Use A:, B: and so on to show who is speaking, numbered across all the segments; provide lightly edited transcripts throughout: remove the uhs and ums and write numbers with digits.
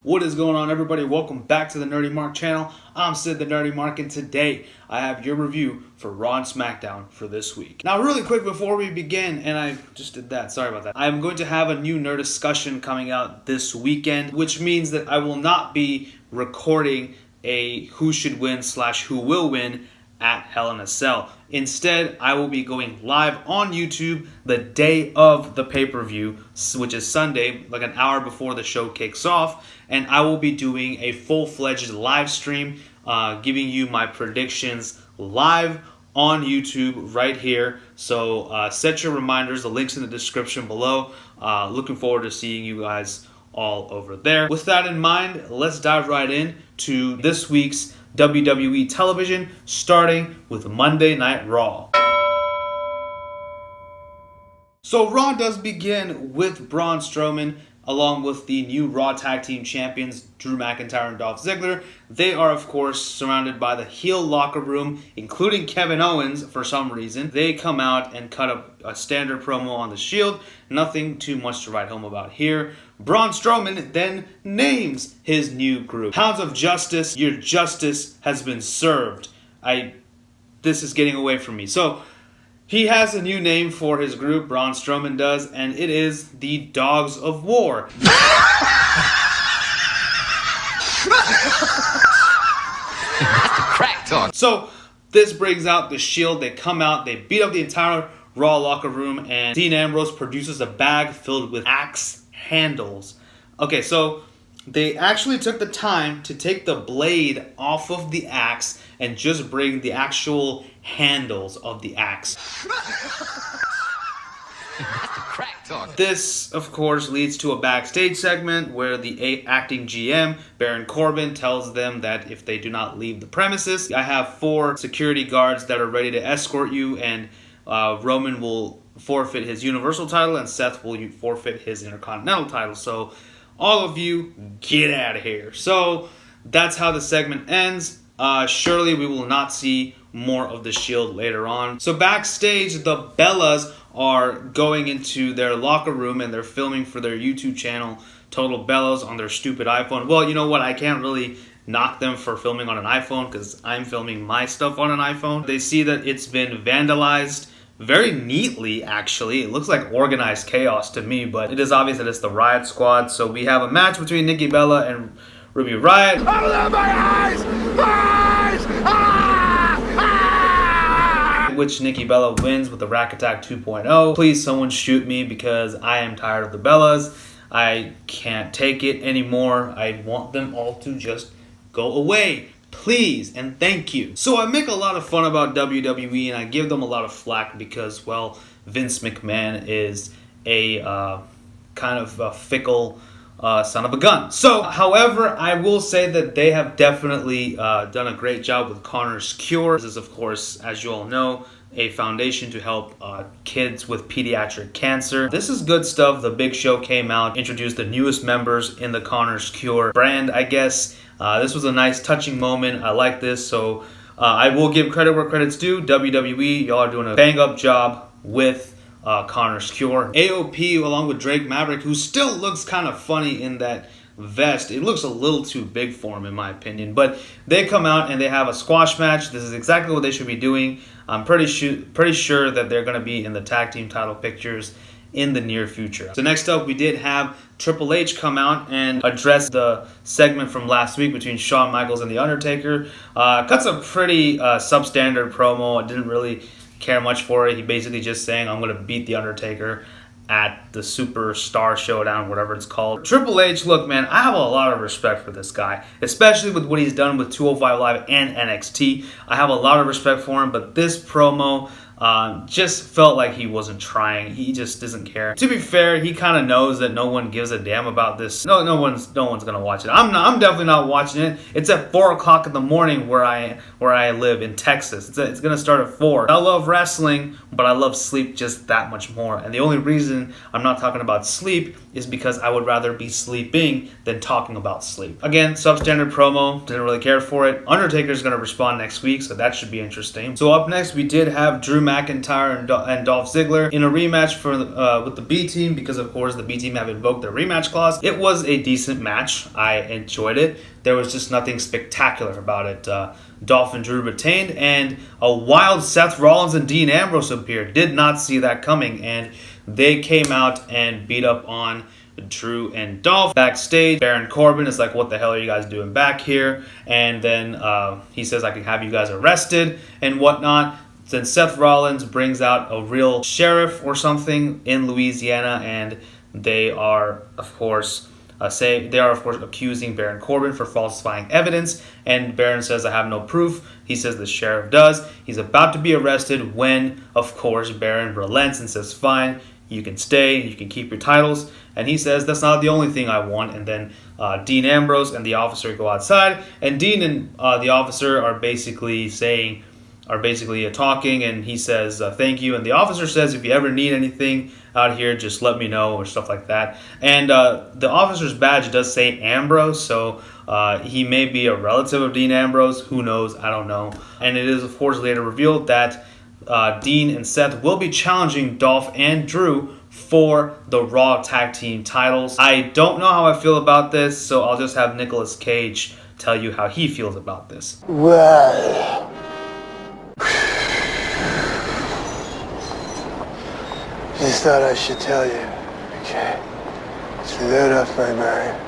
A: What is going on, everybody? Welcome back to the Nerdy Mark channel. I'm Sid the Nerdy Mark, and today I have your review for Raw and SmackDown for this week. Now, really quick before we begin, and I just did that, sorry about that. I'm going to have a new nerd discussion coming out this weekend, which means that I will not be recording a who should win / who will win at Hell in a Cell. Instead, I will be going live on YouTube the day of the pay-per-view, which is Sunday, like an hour before the show kicks off, and I will be doing a full-fledged live stream, giving you my predictions live on YouTube right here. So set your reminders, the link's in the description below. Looking forward to seeing you guys all over there. With that in mind, let's dive right in to this week's WWE television, starting with Monday Night Raw. So Raw does begin with Braun Strowman along with the new Raw Tag Team Champions, Drew McIntyre and Dolph Ziggler. They are, of course, surrounded by the heel locker room, including Kevin Owens for some reason. They come out and cut a standard promo on the Shield. Nothing too much to write home about here. Braun Strowman then names his new group. Hounds of Justice, your justice has been served. This is getting away from me. So, he has a new name for his group, Braun Strowman does, and it is the Dogs of War.
B: That's the crack talk.
A: So, this brings out the Shield. They come out, they beat up the entire Raw locker room, and Dean Ambrose produces a bag filled with axe handles. Okay, so they actually took the time to take the blade off of the axe and just bring the actual handles of the axe. This, of course, leads to a backstage segment where the acting GM, Baron Corbin, tells them that if they do not leave the premises, I have 4 security guards that are ready to escort you, and Roman will forfeit his Universal title and Seth will forfeit his Intercontinental title. So all of you, get out of here. So that's how the segment ends. Surely we will not see more of the Shield later on. So backstage, the Bellas are going into their locker room and they're filming for their YouTube channel, Total Bellas, on their stupid iPhone. Well, you know what? I can't really knock them for filming on an iPhone because I'm filming my stuff on an iPhone. They see that it's been vandalized very neatly, actually. It looks like organized chaos to me, but it is obvious that it's the Riot Squad. So we have a match between Nikki Bella and Ruby Riott.
B: Open up my eyes! Eyes!
A: Which Nikki Bella wins with the Rack Attack 2.0. Please, someone shoot me because I am tired of the Bellas. I can't take it anymore. I want them all to just go away. Please and thank you. So I make a lot of fun about WWE and I give them a lot of flack because, well, Vince McMahon is a kind of a fickle son of a gun. So, however, I will say that they have definitely done a great job with Connor's Cure. This is, of course, as you all know, a foundation to help kids with pediatric cancer. This is good stuff. The Big Show came out, introduced the newest members in the Connor's Cure brand, I guess. This was a nice, touching moment. I like this, so I will give credit where credit's due. WWE, y'all are doing a bang-up job with Connor's Cure. AOP, along with Drake Maverick, who still looks kind of funny in that vest. It looks a little too big for him, in my opinion. But they come out and they have a squash match. This is exactly what they should be doing. I'm pretty sure that they're going to be in the tag team title pictures in the near future. So next up, we did have Triple H come out and address the segment from last week between Shawn Michaels and The Undertaker. Cuts a pretty substandard promo. I didn't really care much for it. He basically just saying, I'm going to beat The Undertaker at the Superstar Showdown, whatever it's called. Triple H, look, man, I have a lot of respect for this guy, especially with what he's done with 205 Live and NXT. I have a lot of respect for him, but this promo just felt like he wasn't trying. He just doesn't care. To be fair, he kind of knows that no one gives a damn about this. No one's gonna watch it. I'm definitely not watching it. It's at 4 o'clock in the morning where I live in Texas. It's gonna start at 4. I love wrestling, but I love sleep just that much more. And the only reason I'm not talking about sleep is because I would rather be sleeping than talking about sleep. Again, substandard promo. Didn't really care for it. Undertaker's gonna respond next week, so that should be interesting. So up next, we did have Drew McIntyre and Dolph Ziggler in a rematch for with the B team, because of course the B team have invoked their rematch clause. It was a decent match. I enjoyed it. There was just nothing spectacular about it. Dolph and Drew retained, and a wild Seth Rollins and Dean Ambrose appeared. Did not see that coming, and they came out and beat up on Drew and Dolph. Backstage, Baron Corbin is like, what the hell are you guys doing back here? And then he says, I can have you guys arrested and whatnot. Then Seth Rollins brings out a real sheriff or something in Louisiana, and they are, of course, accusing Baron Corbin for falsifying evidence, and Baron says, I have no proof. He says the sheriff does. He's about to be arrested when, of course, Baron relents and says, fine, you can stay, you can keep your titles. And he says, that's not the only thing I want. And then Dean Ambrose and the officer go outside, and Dean and the officer are basically talking, and he says, thank you. And the officer says, if you ever need anything out here, just let me know, or stuff like that. And the officer's badge does say Ambrose, so he may be a relative of Dean Ambrose. Who knows? I don't know. And it is, of course, later revealed that Dean and Seth will be challenging Dolph and Drew for the Raw Tag Team titles. I don't know how I feel about this, so I'll just have Nicolas Cage tell you how he feels about this.
C: Well, just thought I should tell you. Okay, let's load up my mind.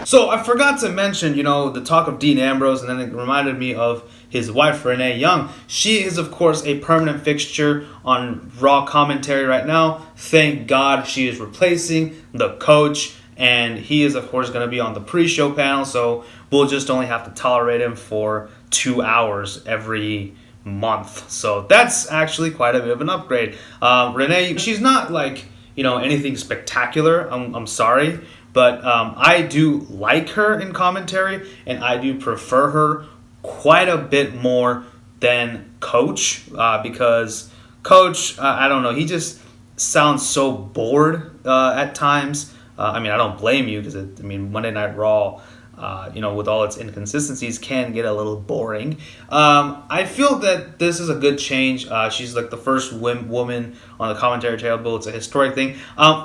A: So I forgot to mention, the talk of Dean Ambrose, and then it reminded me of his wife, Renee Young. She is, of course, a permanent fixture on Raw commentary right now. Thank God she is replacing the coach, and he is, of course, going to be on the pre-show panel, so we'll just only have to tolerate him for 2 hours every month. So that's actually quite a bit of an upgrade. Renee, she's not like, anything spectacular. I'm sorry. But I do like her in commentary, and I do prefer her quite a bit more than Coach, because Coach, I don't know, he just sounds so bored at times. I don't blame you, because Monday Night Raw, with all its inconsistencies, can get a little boring. I feel that this is a good change. She's like the first woman on the commentary table. It's a historic thing.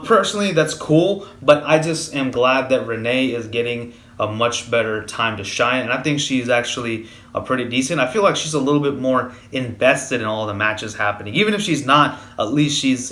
A: Personally, that's cool, but I just am glad that Renee is getting a much better time to shine, and I think she's actually pretty decent. I feel like she's a little bit more invested in all the matches happening. Even if she's not, at least she's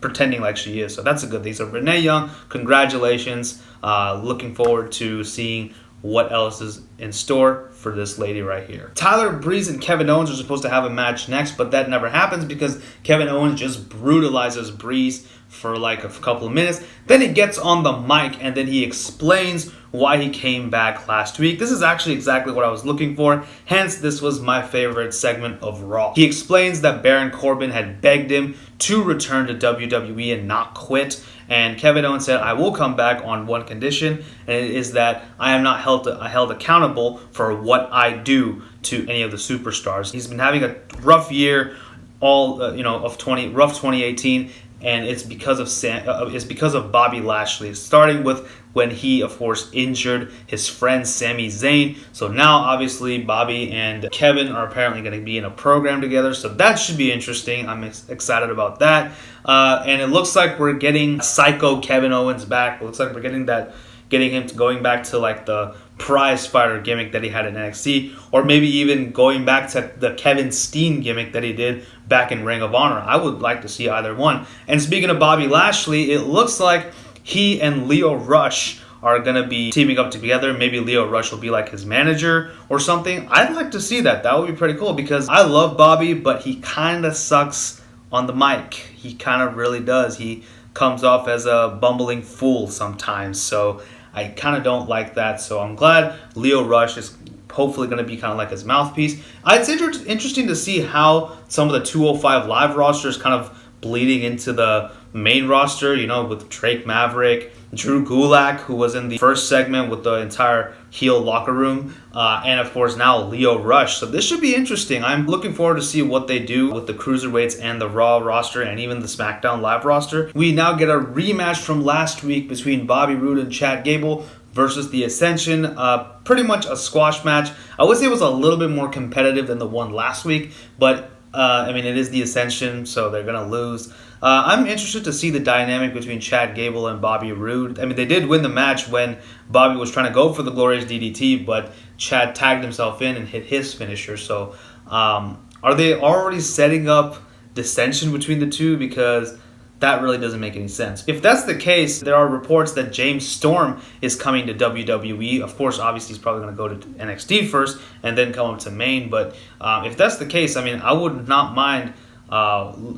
A: pretending like she is, so that's a good thing. So Renee Young, congratulations. Looking forward to seeing what else is in store for this lady right here. Tyler Breeze and Kevin Owens are supposed to have a match next, but that never happens because Kevin Owens just brutalizes Breeze for like a couple of minutes. Then he gets on the mic and then he explains why he came back last week. This is actually exactly what I was looking for. Hence, this was my favorite segment of Raw. He explains that Baron Corbin had begged him to return to WWE and not quit. And Kevin Owens said, I will come back on one condition, and it is that I am not held accountable for what I do to any of the superstars. He's been having a rough year, rough 2018, and it's because of Bobby Lashley, starting with when he, of course, injured his friend Sami Zayn. So now, obviously, Bobby and Kevin are apparently going to be in a program together, so that should be interesting. I'm excited about that. And it looks like we're getting Psycho Kevin Owens back. It looks like we're getting him going back to like the prize fighter gimmick that he had in NXT, or maybe even going back to the Kevin Steen gimmick that he did back in Ring of Honor. I would like to see either one. And speaking of Bobby Lashley, it looks like he and Leo Rush are going to be teaming up together. Maybe Leo Rush will be like his manager or something. I'd like to see that. That would be pretty cool because I love Bobby, but he kind of sucks on the mic. He kind of really does. He comes off as a bumbling fool sometimes. So I kind of don't like that. So I'm glad Leo Rush is hopefully going to be kind of like his mouthpiece. It's interesting to see how some of the 205 Live roster is kind of bleeding into the main roster, with Drake Maverick, Drew Gulak, who was in the first segment with the entire heel locker room, and of course now Leo Rush. So this should be interesting. I'm looking forward to see what they do with the Cruiserweights and the Raw roster and even the SmackDown Live roster. We now get a rematch from last week between Bobby Roode and Chad Gable versus the Ascension. Pretty much a squash match. I would say it was a little bit more competitive than the one last week, but I mean, it is the Ascension, so they're going to lose. I'm interested to see the dynamic between Chad Gable and Bobby Roode. I mean, they did win the match when Bobby was trying to go for the Glorious DDT, but Chad tagged himself in and hit his finisher. So are they already setting up dissension between the two? Because that really doesn't make any sense. If that's the case, there are reports that James Storm is coming to WWE. Of course, obviously, he's probably going to go to NXT first and then come up to Maine. But if that's the case, I mean, I would not mind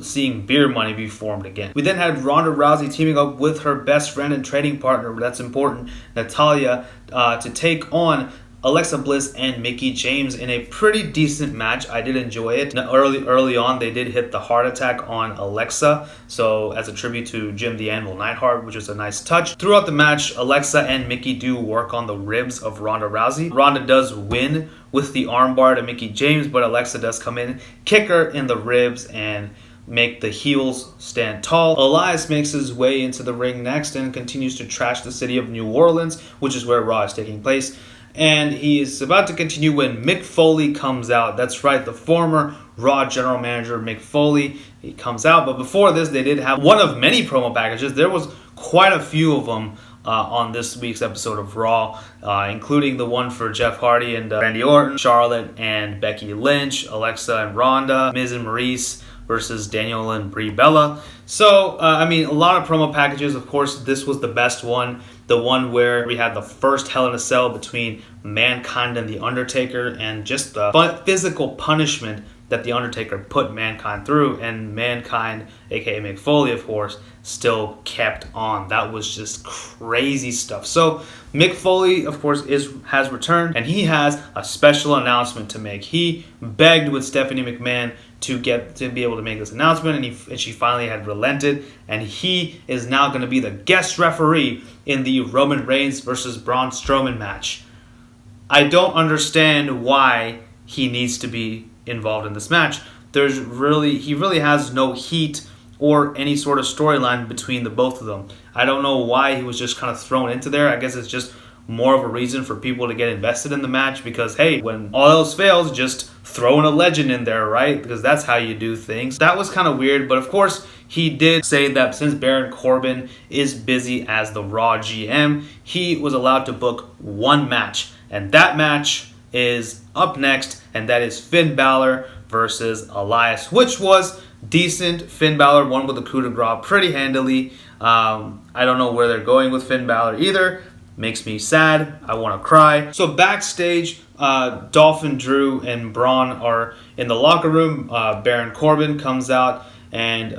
A: seeing Beer Money be formed again. We then had Ronda Rousey teaming up with her best friend and trading partner, that's important, Natalya, to take on Alexa Bliss and Mickie James in a pretty decent match. I did enjoy it. Now, early on, they did hit the heart attack on Alexa, so as a tribute to Jim the Anvil Neidhart, which was a nice touch. Throughout the match, Alexa and Mickie do work on the ribs of Ronda Rousey. Ronda does win with the armbar to Mickie James, but Alexa does come in, kick her in the ribs, and make the heels stand tall. Elias makes his way into the ring next and continues to trash the city of New Orleans, which is where Raw is taking place. And he is about to continue when Mick Foley comes out. That's right, the former Raw general manager, Mick Foley. He comes out. But before this, they did have one of many promo packages. There was quite a few of them on this week's episode of Raw, including the one for Jeff Hardy and Randy Orton, Charlotte and Becky Lynch, Alexa and Ronda, Miz and Maryse versus Daniel and Brie Bella. So, I mean, a lot of promo packages. Of course, this was the best one. The one where we had the first Hell in a Cell between Mankind and The Undertaker, and just the physical punishment that The Undertaker put Mankind through, and Mankind, aka Mick Foley, of course, still kept on. That was just crazy stuff. So Mick Foley, of course, has returned, and he has a special announcement to make. He begged with Stephanie McMahon to be able to make this announcement, and she finally had relented, and he is now going to be the guest referee in the Roman Reigns versus Braun Strowman match. I don't understand why he needs to be involved in this match. He really has no heat or any sort of storyline between the both of them. I don't know why he was just kind of thrown into there. I guess it's just more of a reason for people to get invested in the match, because hey, when all else fails, just throw in a legend in there, right? Because that's how you do things. That was kind of weird, but of course he did say that since Baron Corbin is busy as the Raw GM, he was allowed to book one match, and that match is up next, and that is Finn Balor versus Elias, which was decent. Finn Balor won with the coup de grace pretty handily. I don't know where they're going with Finn Balor either. Makes me sad. I want to cry. So backstage, Dolphin, Drew, and Braun are in the locker room. Baron Corbin comes out, and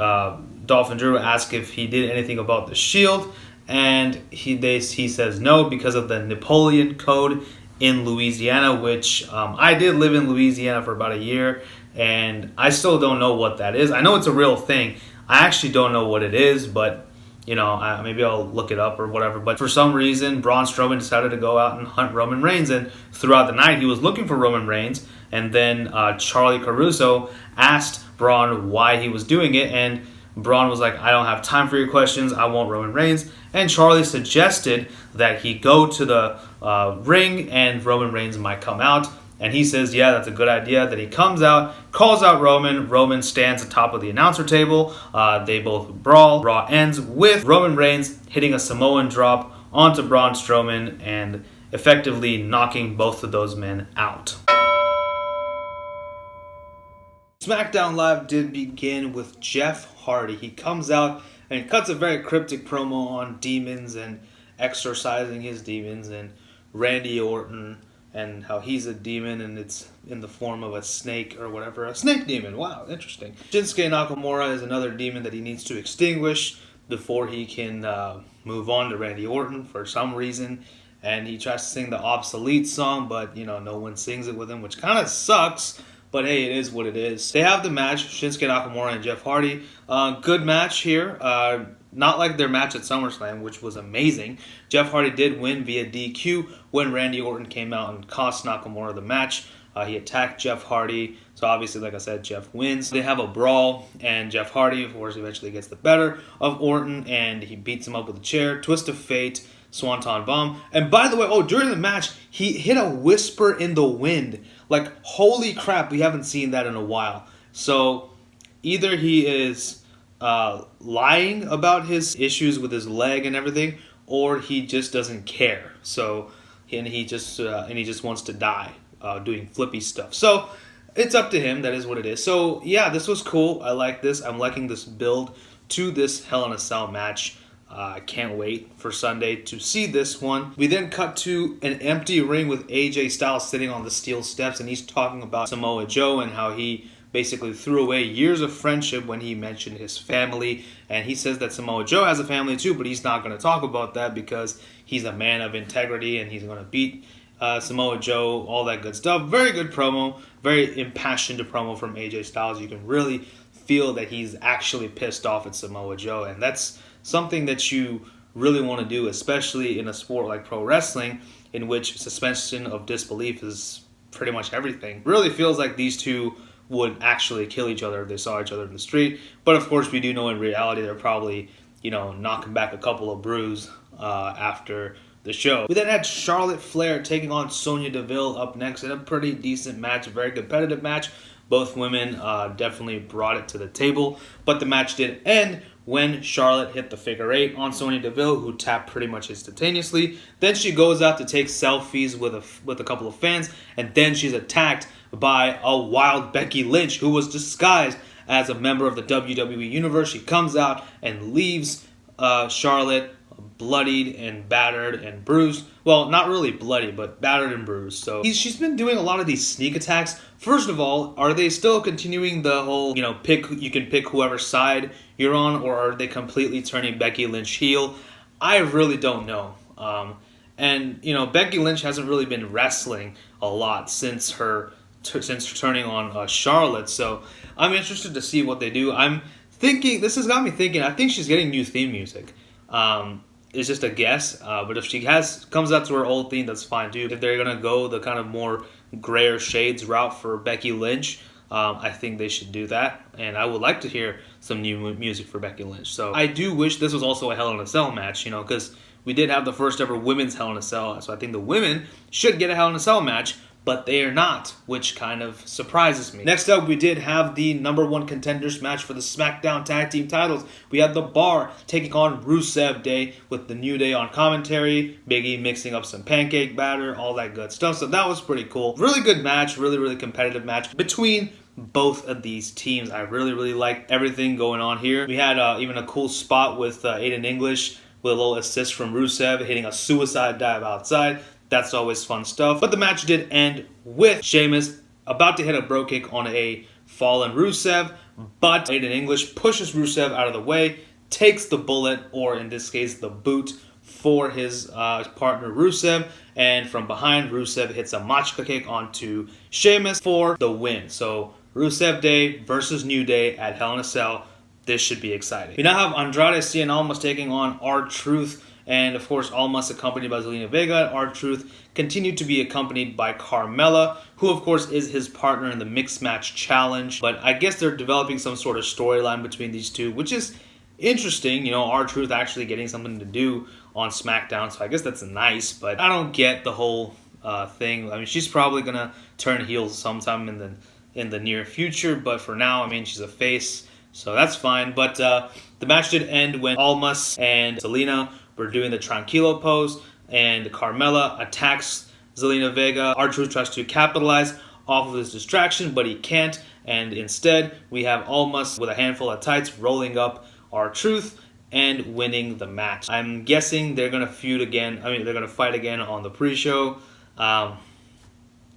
A: Dolphin Drew asks if he did anything about the Shield, and he says no because of the Napoleon Code in Louisiana, which I did live in Louisiana for about a year, and I still don't know what that is. I know it's a real thing. I actually don't know what it is, but you know, maybe I'll look it up or whatever. But for some reason, Braun Strowman decided to go out and hunt Roman Reigns. And throughout the night, he was looking for Roman Reigns. And then Charlie Caruso asked Braun why he was doing it. And Braun was like, I don't have time for your questions. I want Roman Reigns. And Charlie suggested that he go to the ring and Roman Reigns might come out. And he says, yeah, that's a good idea. That he comes out, calls out Roman. Roman stands atop of the announcer table. They both brawl. Raw ends with Roman Reigns hitting a Samoan drop onto Braun Strowman and effectively knocking both of those men out. SmackDown Live did begin with Jeff Hardy. He comes out and cuts a very cryptic promo on demons and exorcising his demons and Randy Orton, and how he's a demon and it's in the form of a snake or whatever. A snake demon. Wow, interesting. Shinsuke Nakamura is another demon that he needs to extinguish before he can move on to Randy Orton for some reason. And he tries to sing the obsolete song, but you know, no one sings it with him, which kind of sucks. But hey, it is what it is. They have the match, Shinsuke Nakamura and Jeff Hardy. Good match here. Not like their match at SummerSlam, which was amazing. Jeff Hardy did win via DQ when Randy Orton came out and cost Nakamura the match. He attacked Jeff Hardy. So obviously, like I said, Jeff wins. They have a brawl, and Jeff Hardy, of course, eventually gets the better of Orton, and he beats him up with a chair, twist of fate, Swanton Bomb. And by the way, during the match, he hit a whisper in the wind. Like, holy crap, we haven't seen that in a while. So either he is lying about his issues with his leg and everything, or he just doesn't care. So and he just wants to die doing flippy stuff. So it's up to him. That is what it is. So yeah, this was cool. I like this. I'm liking this build to this Hell in a Cell match. I can't wait for Sunday to see this one. We then cut to an empty ring with AJ Styles sitting on the steel steps, and he's talking about Samoa Joe and how he basically threw away years of friendship when he mentioned his family. And he says that Samoa Joe has a family too, but he's not going to talk about that because he's a man of integrity and he's going to beat Samoa Joe, all that good stuff. Very good promo, very impassioned promo from AJ Styles. You can really feel that he's actually pissed off at Samoa Joe, and that's something that you really want to do, especially in a sport like pro wrestling, in which suspension of disbelief is pretty much everything. Really feels like these two would actually kill each other if they saw each other in the street. But of course, we do know in reality they're probably, knocking back a couple of brews after the show. We then had Charlotte Flair taking on Sonya Deville up next in a pretty decent match, a very competitive match. Both women definitely brought it to the table, but the match did end when Charlotte hit the figure 8 on Sonya Deville, who tapped pretty much instantaneously. Then she goes out to take selfies with a couple of fans, and then she's attacked by a wild Becky Lynch, who was disguised as a member of the WWE Universe. She comes out and leaves Charlotte bloodied and battered and bruised. Well, not really bloody, but battered and bruised. So she's been doing a lot of these sneak attacks. First of all, are they still continuing the whole, you can pick whoever side you're on, or are they completely turning Becky Lynch heel? I really don't know. And Becky Lynch hasn't really been wrestling a lot since turning on Charlotte. So I'm interested to see what they do. This has got me thinking, I think she's getting new theme music. It's just a guess, but if she comes out to her old theme, that's fine too. If they're gonna go the kind of more grayer shades route for Becky Lynch, I think they should do that, and I would like to hear some new music for Becky Lynch. So I do wish this was also a Hell in a Cell match, because we did have the first ever women's Hell in a Cell, so I think the women should get a Hell in a Cell match, but they are not, which kind of surprises me. Next up, we did have the number 1 contenders match for the SmackDown Tag Team titles. We had The Bar taking on Rusev Day with the New Day on commentary, Big E mixing up some pancake batter, all that good stuff. So that was pretty cool. Really good match, really, really competitive match between both of these teams. I really, really liked everything going on here. We had even a cool spot with Aiden English with a little assist from Rusev hitting a suicide dive outside. That's always fun stuff. But the match did end with Sheamus about to hit a bro kick on a fallen Rusev, but Aiden English pushes Rusev out of the way, takes the bullet, or in this case, the boot, for his partner Rusev, and from behind, Rusev hits a Machka kick onto Sheamus for the win. So Rusev Day versus New Day at Hell in a Cell. This should be exciting. We now have Andrade Cien Almas taking on R-Truth. And of course, Almas accompanied by Zelina Vega. R-Truth continued to be accompanied by Carmella, who of course is his partner in the Mixed Match Challenge. But I guess they're developing some sort of storyline between these two, which is interesting. R-Truth actually getting something to do on SmackDown, so I guess that's nice. But I don't get the whole thing. I mean, she's probably gonna turn heel sometime in the near future. But for now, I mean, she's a face, so that's fine. But the match did end when Almas and Zelina were doing the Tranquilo pose, and Carmella attacks Zelina Vega. R-Truth tries to capitalize off of this distraction, but he can't, and instead we have Almas with a handful of tights rolling up R-Truth and winning the match. I'm guessing they're gonna feud again. I mean, they're gonna fight again on the pre-show.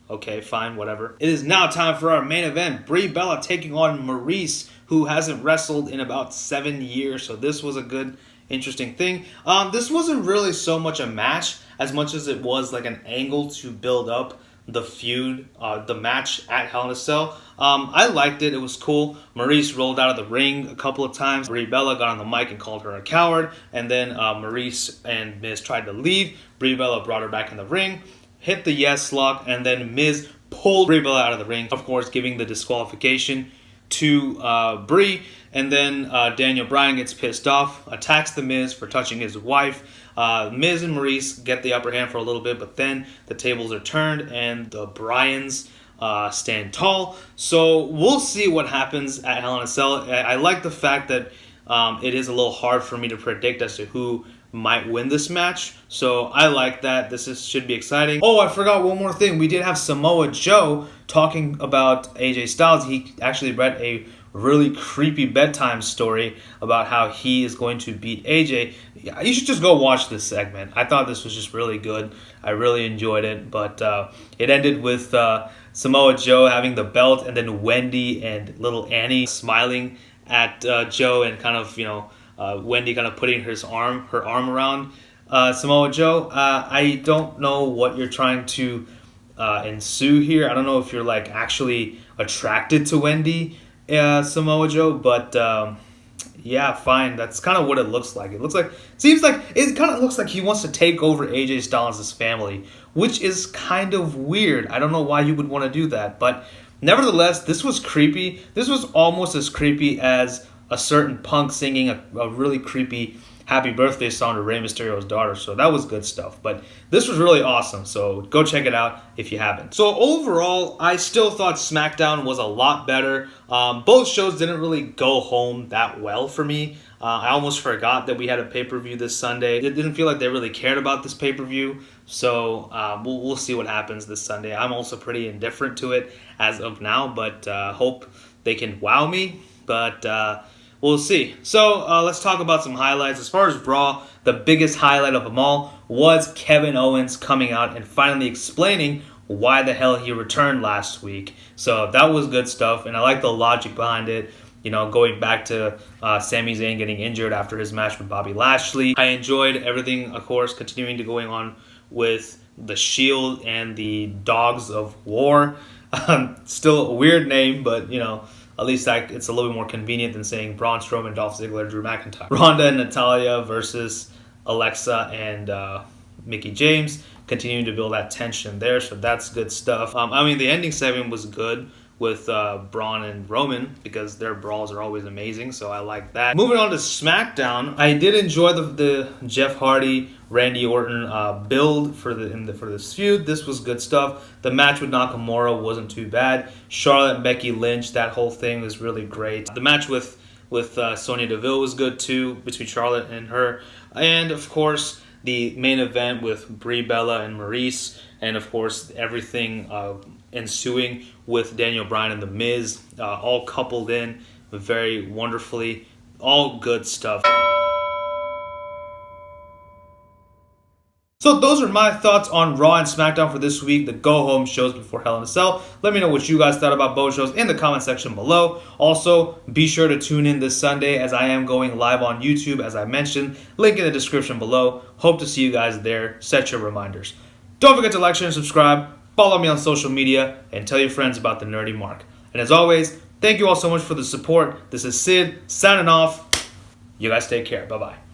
A: Okay, fine, whatever. It is now time for our main event. Brie Bella taking on Maryse, who hasn't wrestled in about 7 years, so this was a good, interesting thing. This wasn't really so much a match as much as it was like an angle to build up the feud, the match at Hell in a Cell. I liked it. It was cool. Maryse rolled out of the ring a couple of times. Brie Bella got on the mic and called her a coward. And then Maryse and Miz tried to leave. Brie Bella brought her back in the ring, hit the yes lock, and then Miz pulled Brie Bella out of the ring, of course giving the disqualification to Brie. And then Daniel Bryan gets pissed off, attacks The Miz for touching his wife. Miz and Maryse get the upper hand for a little bit, but then the tables are turned and the Bryans stand tall. So we'll see what happens at Hell in a Cell. I like the fact that it is a little hard for me to predict as to who might win this match. So I like that. Should be exciting. Oh, I forgot one more thing. We did have Samoa Joe talking about AJ Styles. He actually read a really creepy bedtime story about how he is going to beat AJ. You should just go watch this segment. I thought this was just really good. I really enjoyed it. But it ended with Samoa Joe having the belt, and then Wendy and little Annie smiling at Joe, and kind of, Wendy kind of putting her arm around Samoa Joe. I don't know what you're trying to ensue here. I don't know if you're like actually attracted to Wendy, Samoa Joe, but yeah, fine. That's kind of what it looks like. It kind of looks like he wants to take over AJ Styles' family, which is kind of weird. I don't know why you would want to do that, but nevertheless, this was creepy. This was almost as creepy as a certain Punk singing a really creepy happy birthday song to Rey Mysterio's daughter. So that was good stuff. But this was really awesome. So go check it out if you haven't. So overall, I still thought SmackDown was a lot better. Both shows didn't really go home that well for me. I almost forgot that we had a pay-per-view this Sunday. It didn't feel like they really cared about this pay-per-view. So we'll see what happens this Sunday. I'm also pretty indifferent to it as of now, but hope they can wow me. But we'll see. So let's talk about some highlights. As far as Raw, the biggest highlight of them all was Kevin Owens coming out and finally explaining why the hell he returned last week. So that was good stuff, and I like the logic behind it. Going back to Sami Zayn getting injured after his match with Bobby Lashley. I enjoyed everything, of course, continuing to going on with the Shield and the Dogs of War. Still a weird name, but, at least it's a little bit more convenient than saying Braun Strowman, Dolph Ziggler, Drew McIntyre. Ronda and Natalya versus Alexa and Mickie James, continuing to build that tension there, so that's good stuff. The ending segment was good with Braun and Roman, because their brawls are always amazing, so I like that. Moving on to SmackDown, I did enjoy the Jeff Hardy, Randy Orton build for this feud. This was good stuff. The match with Nakamura wasn't too bad. Charlotte and Becky Lynch, that whole thing was really great. The match with Sonya Deville was good too, between Charlotte and her. And of course, the main event with Brie Bella and Maryse, and of course everything ensuing with Daniel Bryan and The Miz, all coupled in very wonderfully. All good stuff. So those are my thoughts on Raw and SmackDown for this week, the go-home shows before Hell in a Cell. Let me know what you guys thought about both shows in the comment section below. Also, be sure to tune in this Sunday as I am going live on YouTube, as I mentioned. Link in the description below. Hope to see you guys there. Set your reminders. Don't forget to like, share, and subscribe. Follow me on social media, and tell your friends about the Nerdy Mark. And as always, thank you all so much for the support. This is Sid, signing off. You guys take care. Bye-bye.